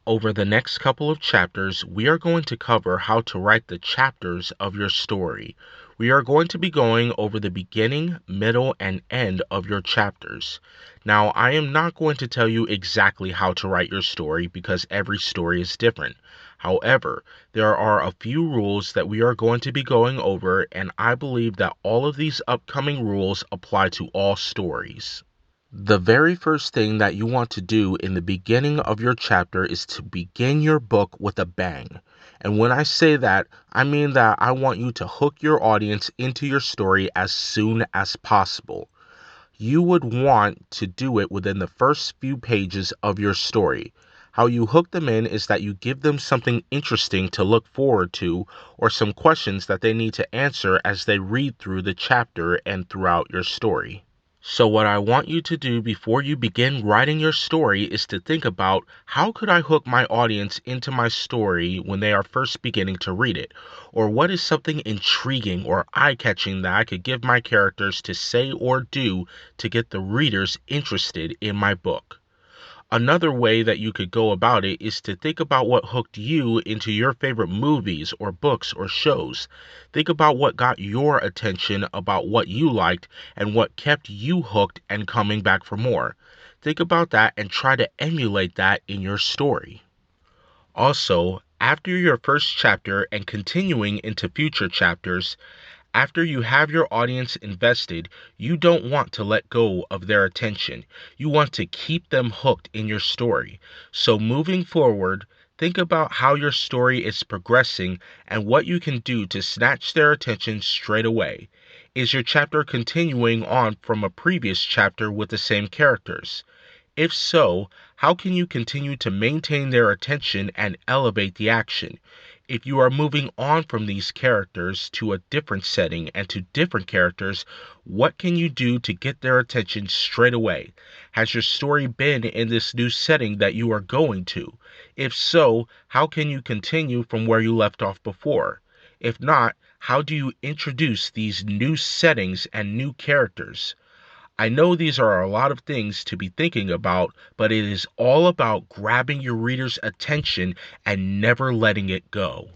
Over the next couple of chapters, we are going to cover how to write the chapters of your story. We are going to be going over the beginning, middle, and end of your chapters. Now, I am not going to tell you exactly how to write your story because every story is different. However, there are a few rules that we are going to be going over, and I believe that all of these upcoming rules apply to all stories. The very first thing that you want to do in the beginning of your chapter is to begin your book with a bang. And when I say that, I mean that I want you to hook your audience into your story as soon as possible. You would want to do it within the first few pages of your story. How you hook them in is that you give them something interesting to look forward to or some questions that they need to answer as they read through the chapter and throughout your story. So what I want you to do before you begin writing your story is to think about how could I hook my audience into my story when they are first beginning to read it? Or what is something intriguing or eye-catching that I could give my characters to say or do to get the readers interested in my book? Another way that you could go about it is to think about what hooked you into your favorite movies or books or shows. Think about what got your attention about what you liked and what kept you hooked and coming back for more. Think about that and try to emulate that in your story. Also, after your first chapter and continuing into future chapters, after you have your audience invested, you don't want to let go of their attention. You want to keep them hooked in your story. So moving forward, think about how your story is progressing and what you can do to snatch their attention straight away. Is your chapter continuing on from a previous chapter with the same characters? If so, how can you continue to maintain their attention and elevate the action? If you are moving on from these characters to a different setting and to different characters, what can you do to get their attention straight away? Has your story been in this new setting that you are going to? If so, how can you continue from where you left off before? If not, how do you introduce these new settings and new characters? I know these are a lot of things to be thinking about, but it is all about grabbing your reader's attention and never letting it go.